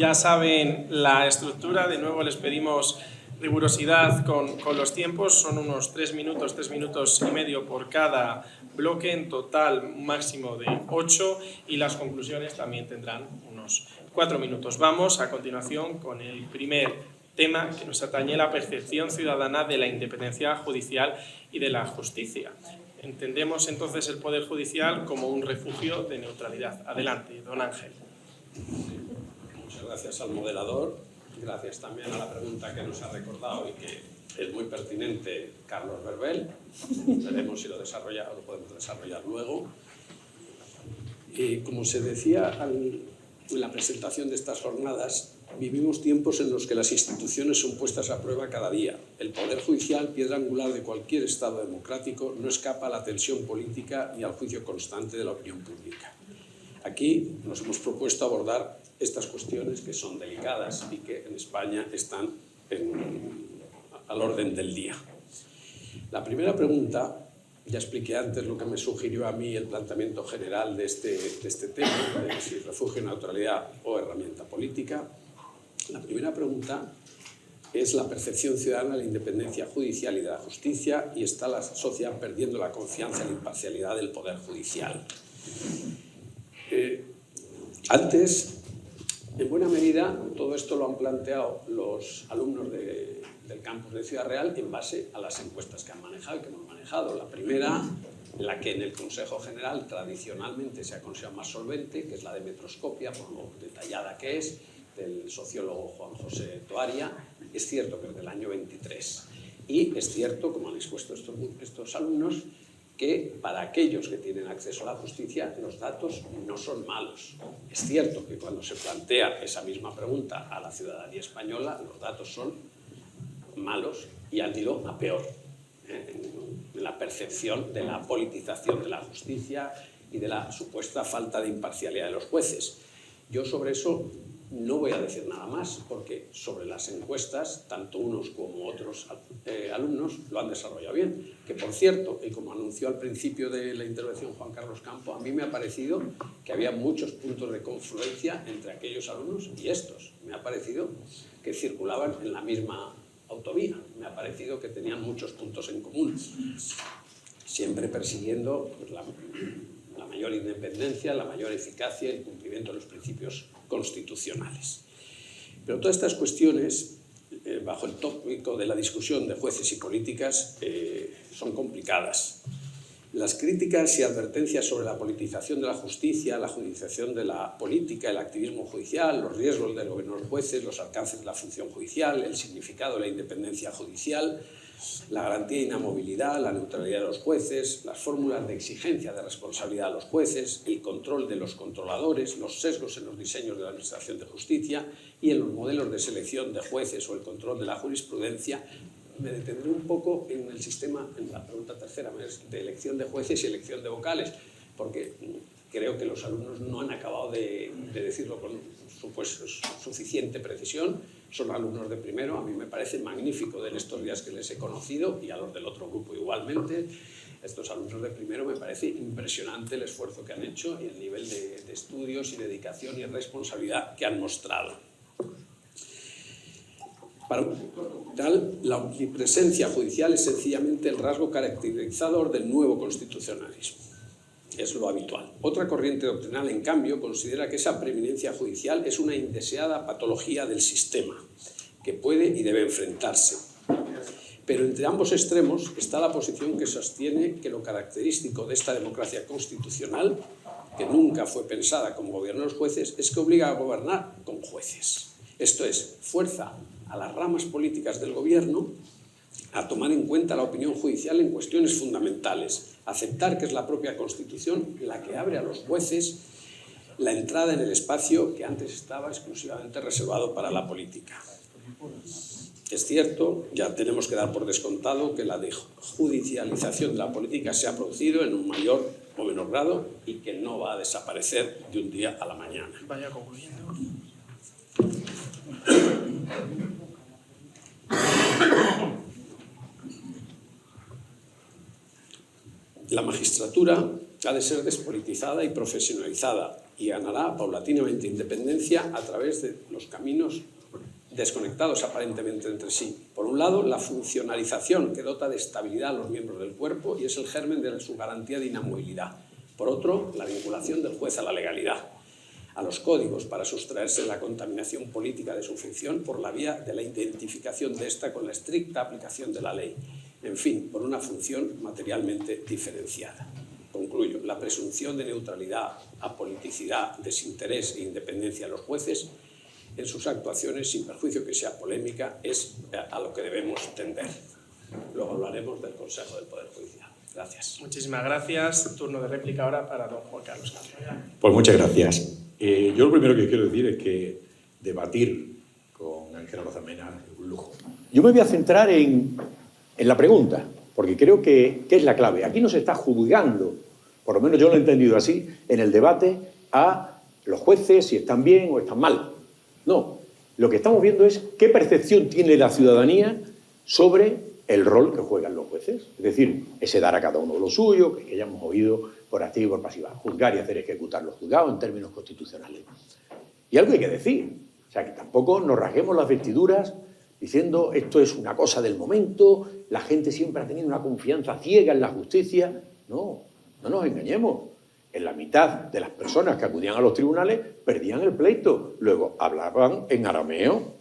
Ya saben la estructura, de nuevo les pedimos rigurosidad con los tiempos, son unos 3 minutos y medio por cada bloque, en total un máximo de 8, y las conclusiones también tendrán unos 4 minutos. Vamos a continuación con el primer tema que nos atañe: la percepción ciudadana de la independencia judicial y de la justicia. Entendemos entonces el Poder Judicial como un refugio de neutralidad. Adelante, don Ángel. Muchas gracias al moderador, gracias también a la pregunta que nos ha recordado y que es muy pertinente Carlos Berbel. Veremos si lo desarrolla o lo podemos desarrollar luego. Como se decía en la presentación de estas jornadas, vivimos tiempos en los que las instituciones son puestas a prueba cada día. El Poder Judicial, piedra angular de cualquier Estado democrático, no escapa a la tensión política ni al juicio constante de la opinión pública. Aquí nos hemos propuesto abordar estas cuestiones que son delicadas y que en España están al orden del día. La primera pregunta, ya expliqué antes lo que me sugirió a mí el planteamiento general de este tema, de si refugio, neutralidad o herramienta política. La primera pregunta es la percepción ciudadana de la independencia judicial y de la justicia, y está la sociedad perdiendo la confianza en la imparcialidad del Poder Judicial. Antes, en buena medida, todo esto lo han planteado los alumnos del campus de Ciudad Real en base a las encuestas que han manejado y que hemos manejado. La primera, la que en el Consejo General tradicionalmente se ha considerado más solvente, que es la de Metroscopia, por lo detallada que es, del sociólogo Juan José Toaria. Es cierto que es del año 23. Y es cierto, como han expuesto estos alumnos, que para aquellos que tienen acceso a la justicia los datos no son malos. Es cierto que cuando se plantea esa misma pregunta a la ciudadanía española, los datos son malos y han ido a peor, en la percepción de la politización de la justicia y de la supuesta falta de imparcialidad de los jueces. Yo sobre eso no voy a decir nada más, porque sobre las encuestas, tanto unos como otros alumnos lo han desarrollado bien. Que, por cierto, y como anunció al principio de la intervención Juan Carlos Campo, a mí me ha parecido que había muchos puntos de confluencia entre aquellos alumnos y estos. Me ha parecido que circulaban en la misma autovía. Me ha parecido que tenían muchos puntos en común, siempre persiguiendo pues, la mayor independencia, la mayor eficacia y el cumplimiento de los principios constitucionales. Pero todas estas cuestiones, bajo el tópico de la discusión de jueces y políticas, son complicadas. Las críticas y advertencias sobre la politización de la justicia, la judicialización de la política, el activismo judicial, los riesgos del gobierno de los jueces, los alcances de la función judicial, el significado de la independencia judicial, la garantía de inamovilidad, la neutralidad de los jueces, las fórmulas de exigencia de responsabilidad a los jueces, el control de los controladores, los sesgos en los diseños de la Administración de Justicia y en los modelos de selección de jueces o el control de la jurisprudencia. Me detendré un poco en el sistema, en la pregunta tercera, de elección de jueces y elección de vocales, porque creo que los alumnos no han acabado de decirlo con suficiente precisión. Son alumnos de primero, a mí me parece magnífico en estos días que les he conocido, y a los del otro grupo igualmente. Estos alumnos de primero me parece impresionante el esfuerzo que han hecho y el nivel de estudios y dedicación y responsabilidad que han mostrado. Para tal, la omnipresencia judicial es sencillamente el rasgo caracterizador del nuevo constitucionalismo. Es lo habitual. Otra corriente doctrinal, en cambio, considera que esa preeminencia judicial es una indeseada patología del sistema, que puede y debe enfrentarse. Pero entre ambos extremos está la posición que sostiene que lo característico de esta democracia constitucional, que nunca fue pensada como gobierno de los jueces, es que obliga a gobernar con jueces. Esto es, fuerza a las ramas políticas del gobierno a tomar en cuenta la opinión judicial en cuestiones fundamentales, aceptar que es la propia Constitución la que abre a los jueces la entrada en el espacio que antes estaba exclusivamente reservado para la política. Es cierto, ya tenemos que dar por descontado que la judicialización de la política se ha producido en un mayor o menor grado y que no va a desaparecer de un día a la mañana. Vaya concluyendo. La magistratura ha de ser despolitizada y profesionalizada y ganará paulatinamente independencia a través de dos caminos desconectados aparentemente entre sí. Por un lado, la funcionalización que dota de estabilidad a los miembros del cuerpo y es el germen de su garantía de inamovilidad. Por otro, la vinculación del juez a la legalidad, a los códigos para sustraerse de la contaminación política de su ficción por la vía de la identificación de esta con la estricta aplicación de la ley. En fin, por una función materialmente diferenciada. Concluyo, la presunción de neutralidad, apoliticidad, desinterés e independencia de los jueces en sus actuaciones, sin perjuicio que sea polémica, es a lo que debemos tender. Luego hablaremos del Consejo del Poder Judicial. Gracias. Muchísimas gracias. Turno de réplica ahora para don Juan Carlos. Pues muchas gracias. Yo lo primero que quiero decir es que debatir con Ángel Arosamena es un lujo. Yo me voy a centrar en la pregunta, porque creo que es la clave. Aquí no se está juzgando, por lo menos yo lo he entendido así, en el debate a los jueces si están bien o están mal. No, lo que estamos viendo es qué percepción tiene la ciudadanía sobre el rol que juegan los jueces. Es decir, ese dar a cada uno lo suyo, que ya hemos oído por activa y por pasiva, juzgar y hacer ejecutar los juzgados en términos constitucionales. Y algo hay que decir, o sea, que tampoco nos rasguemos las vestiduras diciendo esto es una cosa del momento, la gente siempre ha tenido una confianza ciega en la justicia. No, no nos engañemos. En la mitad de las personas que acudían a los tribunales perdían el pleito. Luego hablaban en arameo.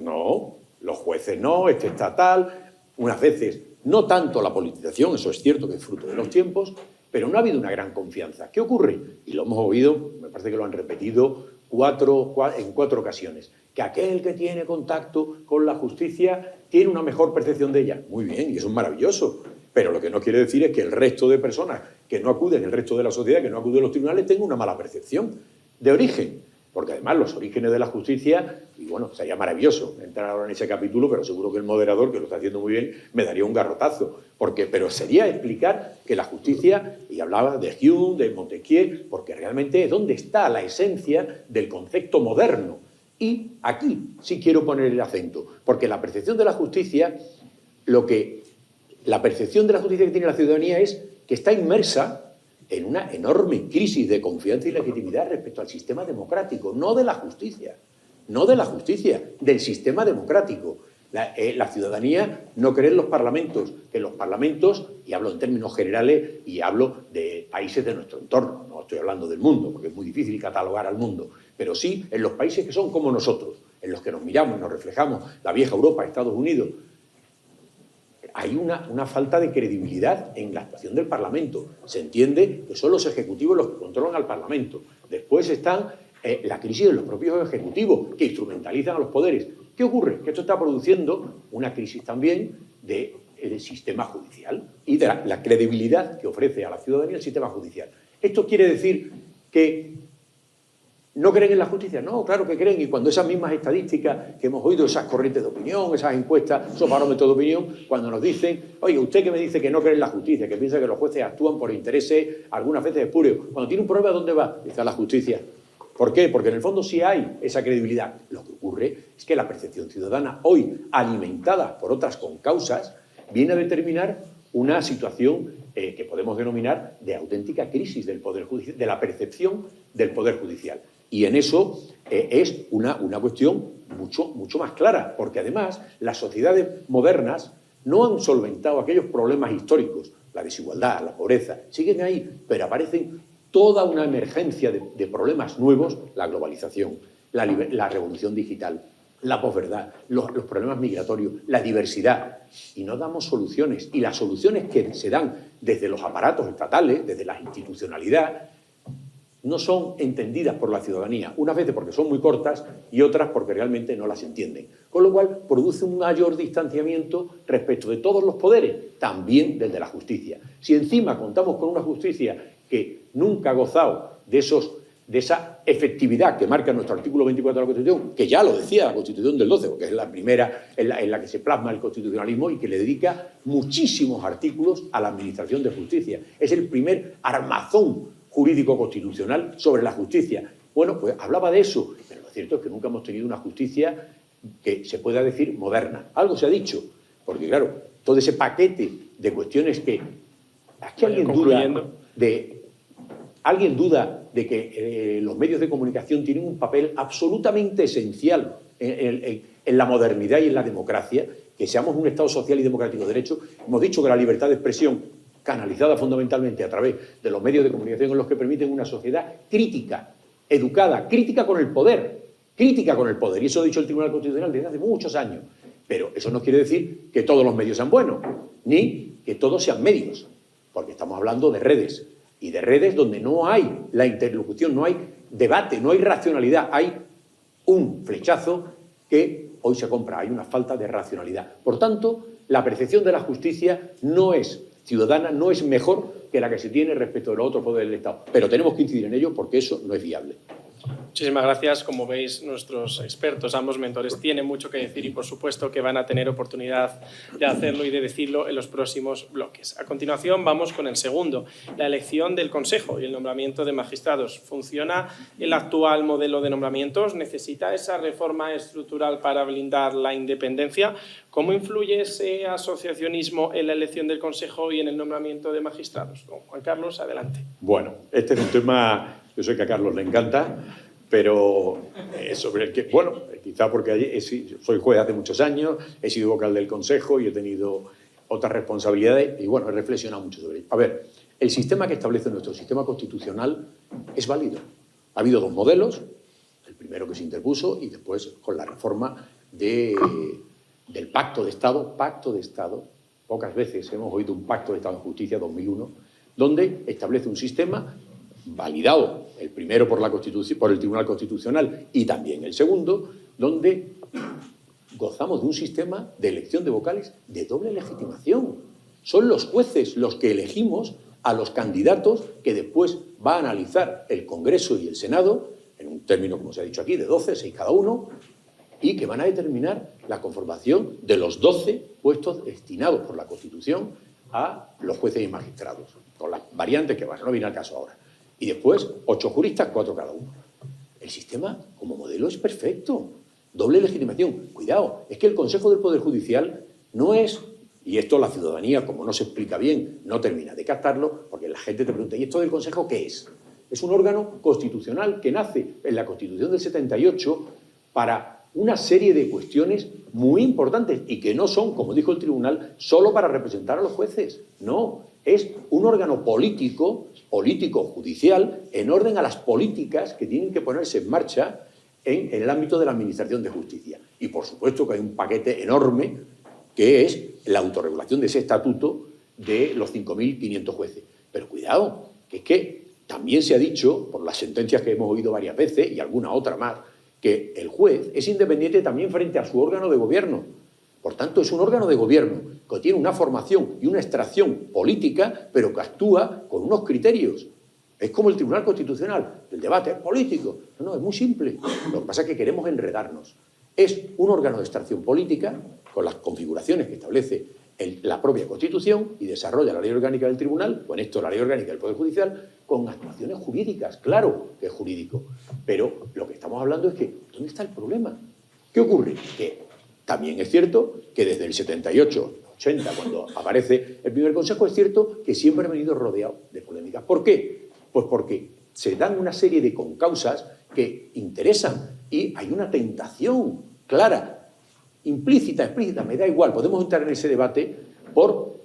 No, los jueces no, este está tal. Unas veces, no tanto la politización, eso es cierto que es fruto de los tiempos, pero no ha habido una gran confianza. ¿Qué ocurre? Y lo hemos oído, me parece que lo han repetido en 4 ocasiones, que aquel que tiene contacto con la justicia tiene una mejor percepción de ella. Muy bien, y eso es maravilloso. Pero lo que no quiere decir es que el resto de personas que no acuden, el resto de la sociedad que no acude a los tribunales, tenga una mala percepción de origen. Porque además los orígenes de la justicia, y bueno, sería maravilloso entrar ahora en ese capítulo, pero seguro que el moderador, que lo está haciendo muy bien, me daría un garrotazo. Pero sería explicar que la justicia, y hablaba de Hume, de Montesquieu, porque realmente es donde está la esencia del concepto moderno. Y aquí sí quiero poner el acento, porque la percepción de la justicia, la percepción de la justicia que tiene la ciudadanía es que está inmersa en una enorme crisis de confianza y legitimidad respecto al sistema democrático, no de la justicia, del sistema democrático. La ciudadanía no cree en los parlamentos, que los parlamentos, y hablo en términos generales y hablo de países de nuestro entorno, no estoy hablando del mundo, porque es muy difícil catalogar al mundo, pero sí en los países que son como nosotros, en los que nos miramos, nos reflejamos, la vieja Europa, Estados Unidos. Hay una falta de credibilidad en la actuación del Parlamento. Se entiende que son los ejecutivos los que controlan al Parlamento. Después están la crisis de los propios ejecutivos, que instrumentalizan a los poderes. ¿Qué ocurre? Que esto está produciendo una crisis también del sistema judicial y de la credibilidad que ofrece a la ciudadanía el sistema judicial. ¿Esto quiere decir que no creen en la justicia? No, claro que creen, y cuando esas mismas estadísticas que hemos oído, esas corrientes de opinión, esas encuestas, esos barómetros de opinión, cuando nos dicen, oye, usted que me dice que no cree en la justicia, que piensa que los jueces actúan por intereses, algunas veces espurios, cuando tiene un problema, ¿dónde va? Dice a la justicia. ¿Por qué? Porque en el fondo sí hay esa credibilidad. Lo que ocurre es que la percepción ciudadana, hoy alimentada por otras concausas, viene a determinar una situación que podemos denominar de auténtica crisis del Poder Judicial, de la percepción del Poder Judicial. Y en eso es una cuestión mucho más clara, porque además las sociedades modernas no han solventado aquellos problemas históricos, la desigualdad, la pobreza, siguen ahí, pero aparecen toda una emergencia de problemas nuevos, la globalización, la revolución digital, la posverdad, los problemas migratorios, la diversidad, y no damos soluciones. Y las soluciones que se dan desde los aparatos estatales, desde la institucionalidad, no son entendidas por la ciudadanía, unas veces porque son muy cortas y otras porque realmente no las entienden. Con lo cual produce un mayor distanciamiento respecto de todos los poderes, también del de la justicia. Si encima contamos con una justicia que nunca ha gozado de esa efectividad que marca nuestro artículo 24 de la Constitución, que ya lo decía la Constitución del 12, porque es la primera en la que se plasma el constitucionalismo y que le dedica muchísimos artículos a la administración de justicia. Es el primer armazón jurídico constitucional sobre la justicia. Bueno, pues hablaba de eso, pero lo cierto es que nunca hemos tenido una justicia que se pueda decir moderna. Algo se ha dicho, porque claro, todo ese paquete de cuestiones que... Es que alguien duda de que los medios de comunicación tienen un papel absolutamente esencial en la modernidad y en la democracia, que seamos un Estado social y democrático de derecho. Hemos dicho que la libertad de expresión, canalizada fundamentalmente a través de los medios de comunicación, en los que permiten una sociedad crítica, educada, crítica con el poder, y eso ha dicho el Tribunal Constitucional desde hace muchos años. Pero eso no quiere decir que todos los medios sean buenos, ni que todos sean medios, porque estamos hablando de redes, y de redes donde no hay la interlocución, no hay debate, no hay racionalidad, hay un flechazo que hoy se compra, hay una falta de racionalidad. Por tanto, la percepción de la justicia no es ciudadana, no es mejor que la que se tiene respecto de los otros poderes del Estado. Pero tenemos que incidir en ello porque eso no es viable. Muchísimas gracias. Como veis, nuestros expertos, ambos mentores, tienen mucho que decir y, por supuesto, que van a tener oportunidad de hacerlo y de decirlo en los próximos bloques. A continuación, vamos con el segundo, la elección del Consejo y el nombramiento de magistrados. ¿Funciona el actual modelo de nombramientos? ¿Necesita esa reforma estructural para blindar la independencia? ¿Cómo influye ese asociacionismo en la elección del Consejo y en el nombramiento de magistrados? Juan Carlos, adelante. Bueno, este es un tema, yo sé que a Carlos le encanta, pero sobre el que, bueno, quizá porque soy juez hace muchos años, he sido vocal del Consejo y he tenido otras responsabilidades y, bueno, he reflexionado mucho sobre ello. A ver, el sistema que establece nuestro sistema constitucional es válido. Ha habido dos modelos, el primero que se interpuso y después con la reforma del Pacto de Estado. Pacto de Estado, pocas veces hemos oído un Pacto de Estado en Justicia 2001, donde establece un sistema validado, el primero por el Tribunal Constitucional y también el segundo, donde gozamos de un sistema de elección de vocales de doble legitimación. Son los jueces los que elegimos a los candidatos que después va a analizar el Congreso y el Senado, en un término, como se ha dicho aquí, de 12, 6 cada uno, y que van a determinar la conformación de los 12 puestos destinados por la Constitución a los jueces y magistrados, con las variantes que van, no viene al caso ahora. Y después, 8 juristas, 4 cada uno. El sistema, como modelo, es perfecto. Doble legitimación. Cuidado, es que el Consejo del Poder Judicial no es, y esto la ciudadanía, como no se explica bien, no termina de captarlo, porque la gente te pregunta, ¿y esto del Consejo qué es? Es un órgano constitucional que nace en la Constitución del 78 para una serie de cuestiones muy importantes y que no son, como dijo el tribunal, solo para representar a los jueces. No, es un órgano político, judicial, en orden a las políticas que tienen que ponerse en marcha en el ámbito de la Administración de Justicia. Y, por supuesto, que hay un paquete enorme que es la autorregulación de ese estatuto de los 5.500 jueces. Pero cuidado, que es que también se ha dicho, por las sentencias que hemos oído varias veces y alguna otra más, que el juez es independiente también frente a su órgano de gobierno. Por tanto, es un órgano de gobierno que tiene una formación y una extracción política, pero que actúa con unos criterios. Es como el Tribunal Constitucional. El debate es político. No, es muy simple. Lo que pasa es que queremos enredarnos. Es un órgano de extracción política, con las configuraciones que establece la propia Constitución y desarrolla la ley orgánica del Tribunal, con esto la ley orgánica del Poder Judicial, con actuaciones jurídicas. Claro que es jurídico. Pero lo que estamos hablando es que, ¿dónde está el problema? ¿Qué ocurre? Que también es cierto que desde el 78, 80, cuando aparece el primer Consejo, es cierto que siempre ha venido rodeado de polémicas. ¿Por qué? Pues porque se dan una serie de concausas que interesan y hay una tentación clara, implícita, explícita, me da igual, podemos entrar en ese debate por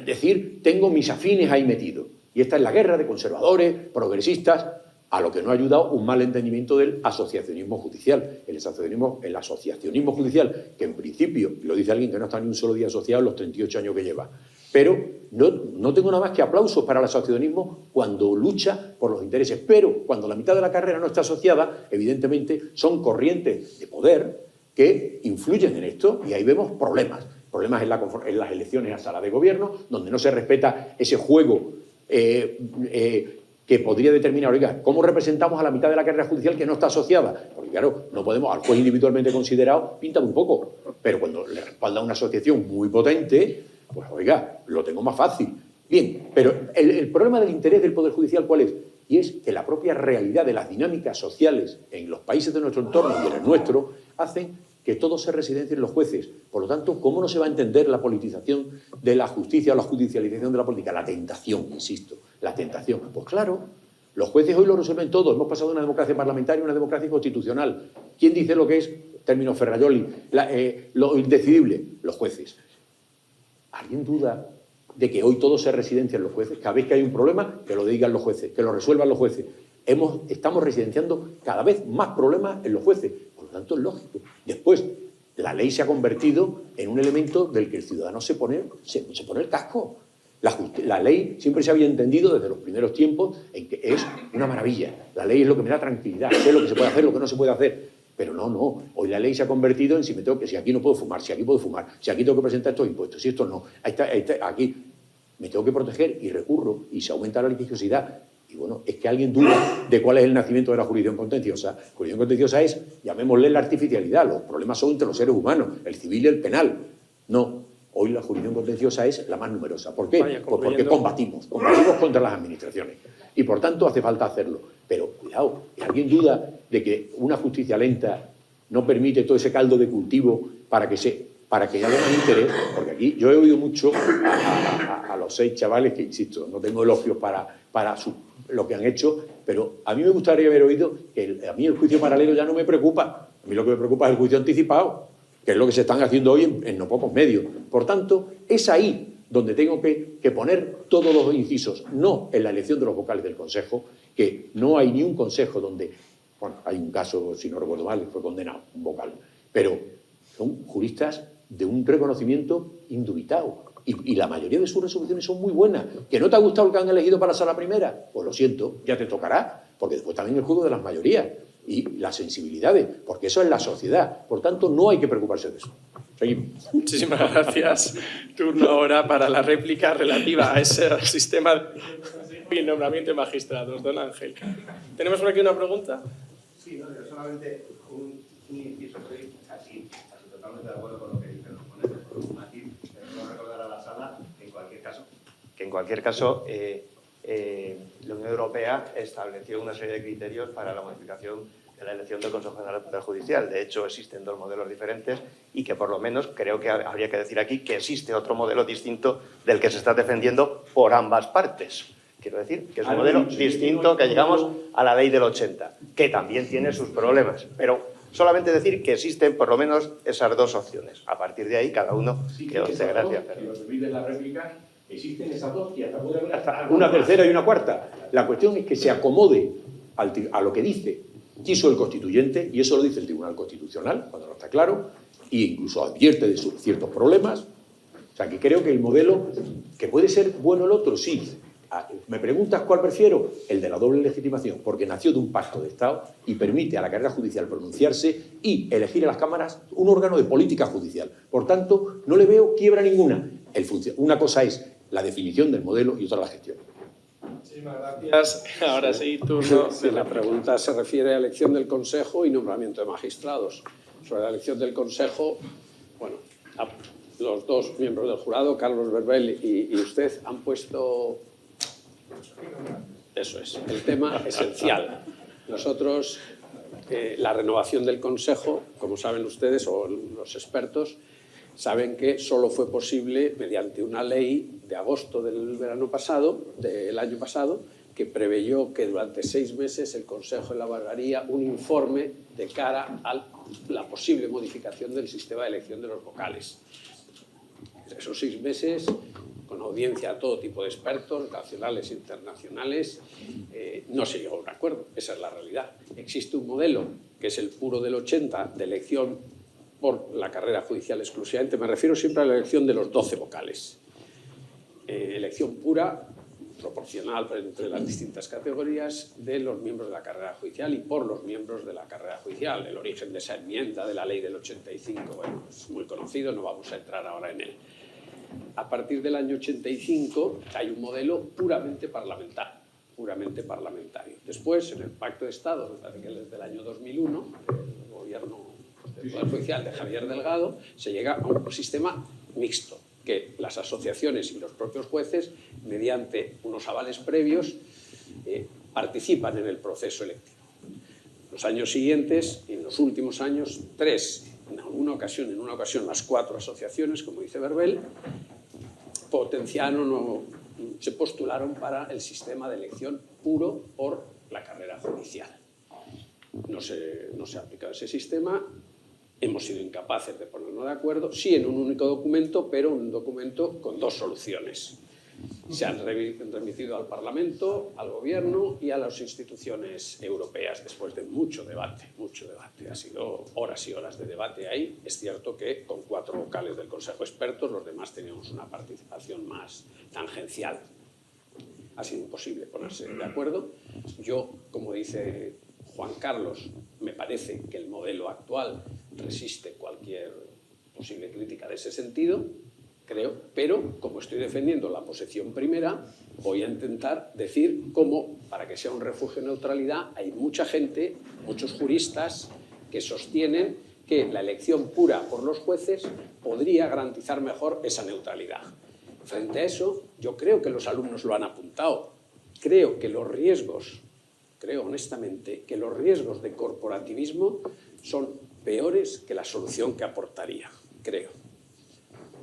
decir, tengo mis afines ahí metidos. Y esta es la guerra de conservadores, progresistas, a lo que no ha ayudado un mal entendimiento del asociacionismo judicial. El asociacionismo judicial, que en principio, lo dice alguien que no está ni un solo día asociado en los 38 años que lleva, pero no tengo nada más que aplausos para el asociacionismo cuando lucha por los intereses, pero cuando la mitad de la carrera no está asociada, evidentemente son corrientes de poder que influyen en esto y ahí vemos problemas. Problemas en las elecciones a sala de gobierno, donde no se respeta ese juego que podría determinar, oiga, ¿cómo representamos a la mitad de la carrera judicial que no está asociada? Porque claro, no podemos, al juez individualmente considerado, pinta muy poco, pero cuando le respalda una asociación muy potente, pues oiga, lo tengo más fácil. Bien, pero el problema del interés del Poder Judicial, ¿cuál es? Y es que la propia realidad de las dinámicas sociales en los países de nuestro entorno y en el nuestro hacen que todo se residencie en los jueces. Por lo tanto, ¿cómo no se va a entender la politización de la justicia o la judicialización de la política? La tentación, insisto, la tentación. Pues claro, Los jueces hoy lo resuelven todo. Hemos pasado de una democracia parlamentaria a una democracia constitucional. ¿Quién dice lo que es, término Ferrajoli, lo indecidible? Los jueces. ¿Alguien duda de que hoy todo se residencia en los jueces? Cada vez que hay un problema, que lo digan los jueces, que lo resuelvan los jueces. Estamos residenciando cada vez más problemas en los jueces. Por lo tanto, es lógico. Después, la ley se ha convertido en un elemento del que el ciudadano se pone el casco. La ley siempre se había entendido desde los primeros tiempos en que es una maravilla. La ley es lo que me da tranquilidad, sé lo que se puede hacer, lo que no se puede hacer. Pero no. Hoy la ley se ha convertido en si aquí no puedo fumar, si aquí puedo fumar, si aquí tengo que presentar estos impuestos, si estos no. Aquí me tengo que proteger y recurro y se aumenta la litigiosidad. Y bueno, es que alguien duda de cuál es el nacimiento de la jurisdicción contenciosa. Jurisdicción contenciosa es, llamémosle la artificialidad, los problemas son entre los seres humanos, el civil y el penal. No. Hoy la jurisdicción contenciosa es la más numerosa. ¿Por qué? Pues porque combatimos contra las administraciones. Y por tanto hace falta hacerlo. Pero cuidado, ¿alguien duda de que una justicia lenta no permite todo ese caldo de cultivo para que haya más interés? Porque aquí yo he oído mucho a los 6 chavales que, insisto, no tengo elogios para lo que han hecho, pero a mí me gustaría haber oído que a mí el juicio paralelo ya no me preocupa. A mí lo que me preocupa es el juicio anticipado, que es lo que se están haciendo hoy en no pocos medios. Por tanto, es ahí donde tengo que poner todos los incisos, no en la elección de los vocales del Consejo, que no hay ni un consejo donde, bueno, hay un caso, si no recuerdo mal, fue condenado un vocal, pero son juristas de un reconocimiento indubitado. Y la mayoría de sus resoluciones son muy buenas. ¿Que no te ha gustado el que han elegido para la sala primera? Pues lo siento, ya te tocará, porque después también el juego de las mayorías y las sensibilidades, porque eso es la sociedad. Por tanto, no hay que preocuparse de eso. Seguimos. Muchísimas gracias. Turno ahora para la réplica relativa a ese sistema y el nombramiento de magistrados. Don Ángel. ¿Tenemos por aquí una pregunta? Sí, no, yo solamente un inciso. Estoy casi totalmente de acuerdo con lo que dicen los ponentes, por un matiz. Quiero recordar a la sala que en cualquier caso la Unión Europea estableció una serie de criterios para la modificación de la elección del Consejo General del Poder Judicial. De hecho, existen 2 modelos diferentes y que por lo menos creo que habría que decir aquí que existe otro modelo distinto del que se está defendiendo por ambas partes. Quiero decir que es un modelo distinto, que llegamos a la ley del 80, que también tiene sus problemas. Pero solamente decir que existen por lo menos esas 2 opciones. A partir de ahí, cada uno que os dé gracias. Existen esas 2 y puede haber hasta una tercera y una cuarta. La cuestión es que se acomode a lo que quiso el constituyente, y eso lo dice el Tribunal Constitucional, cuando no está claro, e incluso advierte de ciertos problemas. O sea, que creo que el modelo, que puede ser bueno el otro, sí. ¿Me preguntas cuál prefiero? El de la doble legitimación, porque nació de un pacto de Estado y permite a la carrera judicial pronunciarse y elegir a las cámaras un órgano de política judicial. Por tanto, no le veo quiebra ninguna. Una cosa es la definición del modelo y otra la gestión. Muchísimas gracias. Ahora sí, turno. Sí, la pregunta se refiere a elección del Consejo y nombramiento de magistrados. Sobre la elección del Consejo, bueno, los 2 miembros del jurado, Carlos Berbel y usted, han puesto... Eso es, el tema esencial. Nosotros, la renovación del Consejo, como saben ustedes o los expertos, saben que solo fue posible mediante una ley de agosto del año pasado, que preveyó que durante 6 meses el Consejo elaboraría un informe de cara a la posible modificación del sistema de elección de los vocales. Esos 6 meses, con audiencia a todo tipo de expertos, nacionales e internacionales, no se llegó a un acuerdo. Esa es la realidad. Existe un modelo, que es el puro del 80, de elección por la carrera judicial exclusivamente. Me refiero siempre a la elección de los 12 vocales. Elección pura, proporcional entre las distintas categorías de los miembros de la carrera judicial y por los miembros de la carrera judicial. El origen de esa enmienda de la ley del 85, bueno, es muy conocido, no vamos a entrar ahora en él. A partir del año 85 hay un modelo puramente parlamentario. Después, en el Pacto de Estado, me parece que es desde el año 2001, el gobierno del Poder Judicial de Javier Delgado, se llega a un sistema mixto, que las asociaciones y los propios jueces, mediante unos avales previos, participan en el proceso electivo. En los años siguientes, y en los últimos años, 3, en una ocasión las 4 asociaciones, como dice Berbel, potenciaron o se postularon para el sistema de elección puro por la carrera judicial. No se ha aplicado ese sistema, hemos sido incapaces de ponernos de acuerdo, sí en un único documento, pero un documento con dos soluciones. Se han remitido al Parlamento, al Gobierno y a las instituciones europeas después de mucho debate, mucho debate. Ha sido horas y horas de debate ahí. Es cierto que con 4 vocales del Consejo de Expertos, los demás teníamos una participación más tangencial. Ha sido imposible ponerse de acuerdo. Yo, como dice Juan Carlos, me parece que el modelo actual resiste cualquier posible crítica de ese sentido, creo, pero como estoy defendiendo la posición primera, voy a intentar decir cómo, para que sea un refugio de neutralidad, hay mucha gente, muchos juristas, que sostienen que la elección pura por los jueces podría garantizar mejor esa neutralidad. Frente a eso, yo creo que los alumnos lo han apuntado. Creo honestamente que los riesgos de corporativismo son peores que la solución que aportaría, creo.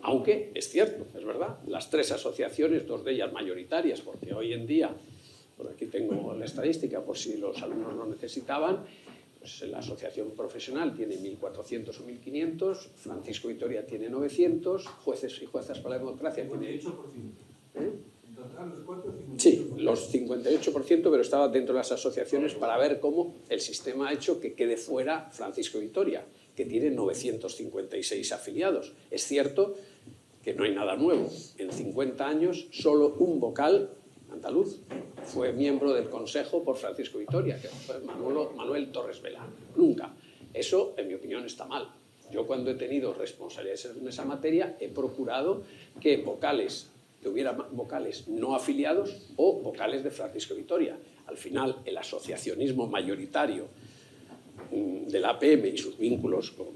Aunque es cierto, es verdad, las 3 asociaciones, 2 de ellas mayoritarias, porque hoy en día, por aquí tengo la estadística por si los alumnos lo necesitaban, pues la asociación profesional tiene 1.400 o 1.500, Francisco Vitoria tiene 900, jueces y juezas para la democracia tiene... 58%. ¿En total los 4? Sí, los 58%, pero estaba dentro de las asociaciones para ver cómo el sistema ha hecho que quede fuera Francisco Vitoria, que tiene 956 afiliados. Es cierto que no hay nada nuevo. En 50 años, solo un vocal andaluz fue miembro del Consejo por Francisco Vitoria, que fue Manuel Torres Vela. Nunca. Eso, en mi opinión, está mal. Yo, cuando he tenido responsabilidades en esa materia, he procurado que hubiera vocales no afiliados o vocales de Francisco Vitoria. Al final, el asociacionismo mayoritario de la APM y sus vínculos con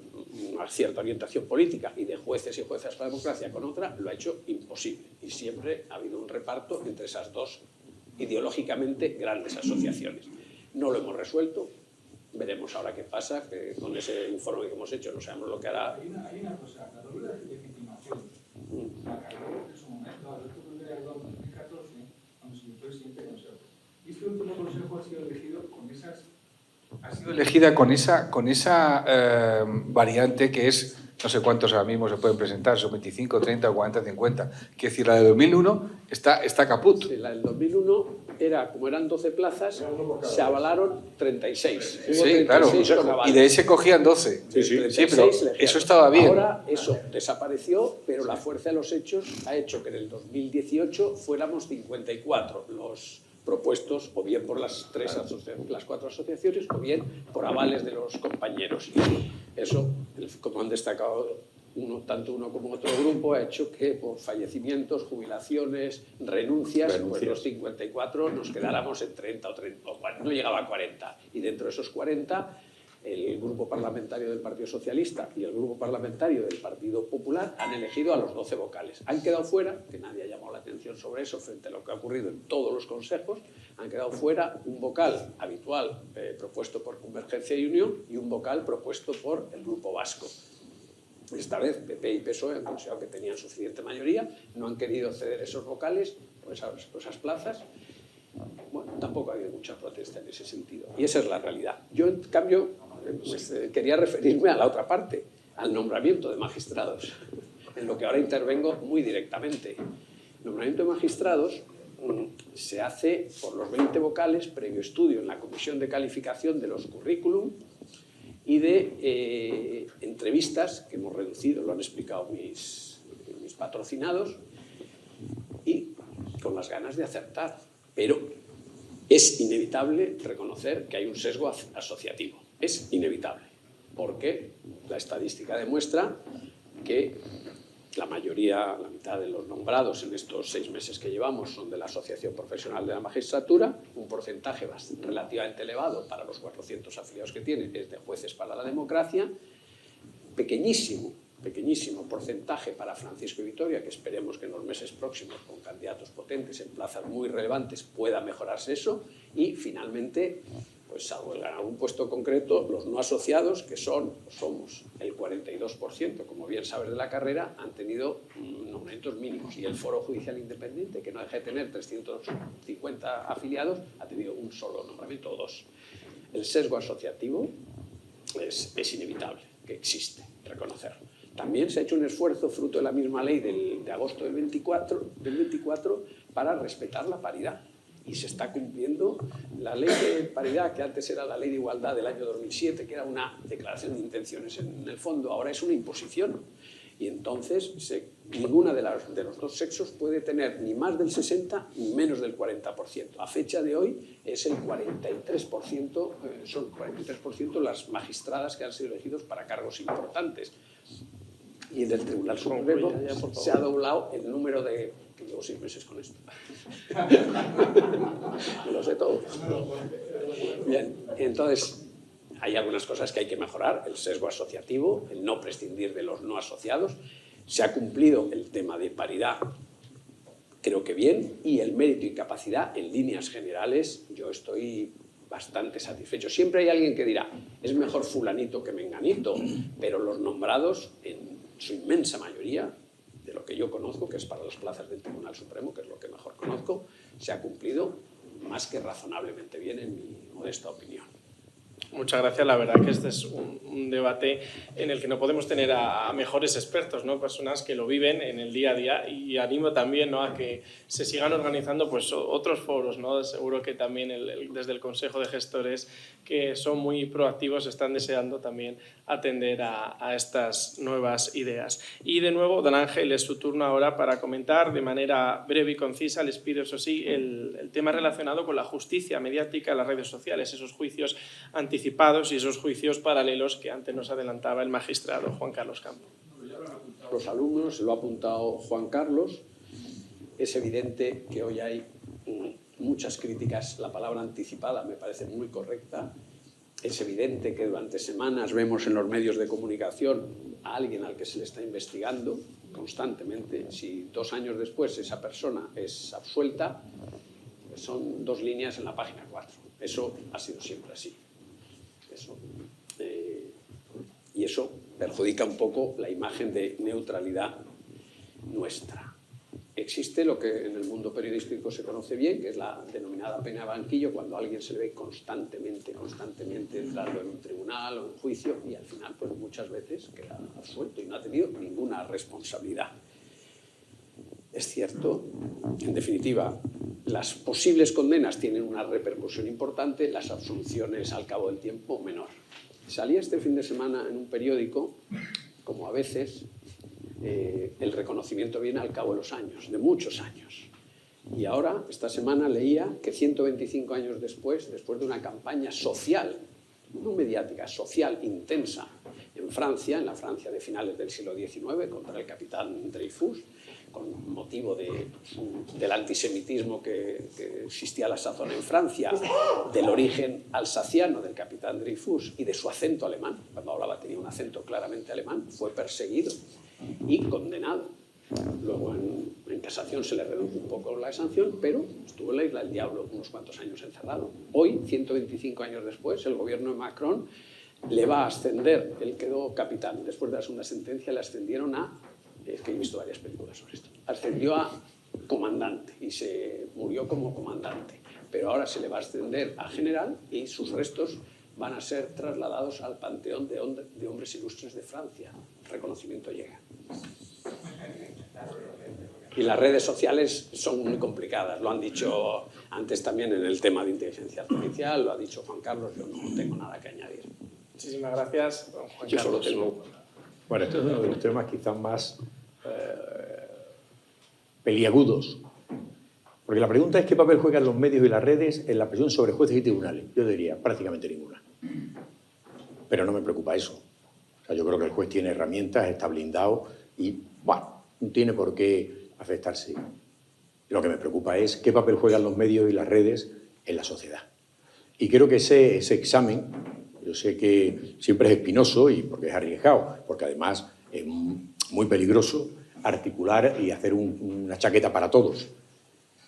una cierta orientación política y de jueces y juezas para la democracia con otra, lo ha hecho imposible. Y siempre ha habido un reparto entre esas dos ideológicamente grandes asociaciones. No lo hemos resuelto, veremos ahora qué pasa, que con ese informe que hemos hecho no sabemos lo que hará. Hay una cosa, la doble legitimación. La cargó en su momento Alberto Rivera en 2014, cuando se fue presidente del Consejo. Y este último Consejo ha sido elegido con esas... Ha sido elegida con esa variante que es, no sé cuántos ahora mismo se pueden presentar, son 25, 30, 40, 50. Quiero decir, la de 2001 está caput. Sí, la del 2001 era, como eran 12 plazas, se avalaron 36. Sí, 36 claro. Y de ese cogían 12. Sí, pero eso estaba bien. Ahora eso desapareció, pero la fuerza de los hechos ha hecho que en el 2018 fuéramos 54 los propuestos, o bien por las 4 asociaciones, o bien por avales de los compañeros. Eso, como han destacado tanto uno como otro grupo, ha hecho que por fallecimientos, jubilaciones, renuncias, pues los 54 nos quedáramos en 30 o 40, no llegaba a 40. Y dentro de esos 40, el grupo parlamentario del Partido Socialista y el grupo parlamentario del Partido Popular han elegido a los 12 vocales. Han quedado fuera, que nadie ha llamado la atención sobre eso frente a lo que ha ocurrido en todos los consejos, han quedado fuera un vocal habitual propuesto por Convergencia y Unión y un vocal propuesto por el Grupo Vasco. Esta vez PP y PSOE han considerado que tenían suficiente mayoría, no han querido ceder esos vocales por esas plazas. Bueno, tampoco ha habido mucha protesta en ese sentido. Y esa es la realidad. Yo, en cambio, quería referirme a la otra parte, al nombramiento de magistrados, en lo que ahora intervengo muy directamente. El nombramiento de magistrados se hace por los 20 vocales, previo estudio en la Comisión de Calificación de los currículum y de entrevistas que hemos reducido, lo han explicado mis patrocinados, y con las ganas de acertar. Pero es inevitable reconocer que hay un sesgo asociativo. Es inevitable, porque la estadística demuestra que la mayoría, la mitad de los nombrados en estos 6 meses que llevamos son de la Asociación Profesional de la Magistratura, un porcentaje relativamente elevado para los 400 afiliados que tiene es de Jueces para la Democracia, pequeñísimo porcentaje para Francisco Vitoria, que esperemos que en los meses próximos, con candidatos potentes en plazas muy relevantes, pueda mejorarse eso, y finalmente, pues salvo en algún puesto concreto, los no asociados, que somos el 42% 42%, como bien sabes de la carrera, han tenido nombramientos mínimos. Y el Foro Judicial Independiente, que no deja de tener 350 afiliados, ha tenido un solo nombramiento o dos. El sesgo asociativo es inevitable, que existe, reconocerlo. También se ha hecho un esfuerzo, fruto de la misma ley de agosto del 24, para respetar la paridad. Y se está cumpliendo la ley de paridad, que antes era la ley de igualdad del año 2007, que era una declaración de intenciones en el fondo, ahora es una imposición. Y entonces ninguna de los dos sexos puede tener ni más del 60 ni menos del 40%. A fecha de hoy es el 43%, son 43% las magistradas que han sido elegidos para cargos importantes. Y en el Tribunal Supremo se ha doblado el número de... que llevo 6 meses con esto. Lo sé todo. Bien, entonces hay algunas cosas que hay que mejorar. El sesgo asociativo, el no prescindir de los no asociados. Se ha cumplido el tema de paridad, creo que bien, y el mérito y capacidad en líneas generales yo estoy bastante satisfecho. Siempre hay alguien que dirá, es mejor fulanito que menganito, pero los nombrados en su inmensa mayoría, de lo que yo conozco, que es para las plazas del Tribunal Supremo, que es lo que mejor conozco, se ha cumplido más que razonablemente bien en mi modesta opinión. Muchas gracias. La verdad que este es un debate en el que no podemos tener a mejores expertos, ¿no? Personas que lo viven en el día a día, y animo también, ¿no?, a que se sigan organizando pues otros foros, ¿no? Seguro que también desde el Consejo de Gestores, que son muy proactivos, están deseando también atender a estas nuevas ideas. Y de nuevo, don Ángel, es su turno ahora para comentar de manera breve y concisa. Les pido, eso sí, el tema relacionado con la justicia mediática en las redes sociales, esos juicios anticipados y esos juicios paralelos que antes nos adelantaba el magistrado Juan Carlos Campo. Los alumnos, lo ha apuntado Juan Carlos, es evidente que hoy hay muchas críticas. La palabra anticipada me parece muy correcta. Es evidente que durante semanas vemos en los medios de comunicación a alguien al que se le está investigando constantemente. Si 2 años después esa persona es absuelta, son 2 líneas en la página 4. Eso ha sido siempre así. Y eso perjudica un poco la imagen de neutralidad nuestra. Existe lo que en el mundo periodístico se conoce bien, que es la denominada pena de banquillo, cuando a alguien se le ve constantemente entrando en un tribunal o en un juicio, y al final pues muchas veces queda absuelto y no ha tenido ninguna responsabilidad. Es cierto, en definitiva, las posibles condenas tienen una repercusión importante, las absoluciones al cabo del tiempo menor. Salía este fin de semana en un periódico, como a veces, el reconocimiento viene al cabo de los años, de muchos años. Y ahora, esta semana leía que 125 años después de una campaña social, no mediática, social, intensa, en Francia, en la Francia de finales del siglo XIX, contra el capitán Dreyfus, con motivo del antisemitismo que existía a la sazón en Francia, del origen alsaciano del capitán Dreyfus y de su acento alemán, cuando hablaba tenía un acento claramente alemán, fue perseguido y condenado. Luego en casación se le redujo un poco la sanción, pero estuvo en la Isla del Diablo unos cuantos años encerrado. Hoy, 125 años después, el gobierno de Macron le va a ascender, él quedó capitán, después de la segunda sentencia le ascendieron a, es que he visto varias películas sobre esto, ascendió a comandante y se murió como comandante, pero ahora se le va a ascender a general y sus restos van a ser trasladados al Panteón de Hombres Ilustres de Francia. El reconocimiento llega. Y las redes sociales son muy complicadas, lo han dicho antes también en el tema de inteligencia artificial, lo ha dicho Juan Carlos, yo no tengo nada que añadir. Muchísimas gracias, don Juan Yo solo Carlos. tengo... Bueno, esto es uno de los temas quizás más peliagudos. Porque la pregunta es qué papel juegan los medios y las redes en la presión sobre jueces y tribunales. Yo diría prácticamente ninguna. Pero no me preocupa eso. O sea, yo creo que el juez tiene herramientas, está blindado y, bueno, no tiene por qué afectarse. Lo que me preocupa es qué papel juegan los medios y las redes en la sociedad. Y creo que ese examen, yo sé que siempre es espinoso y porque es arriesgado, porque además es muy peligroso articular y hacer una chaqueta para todos.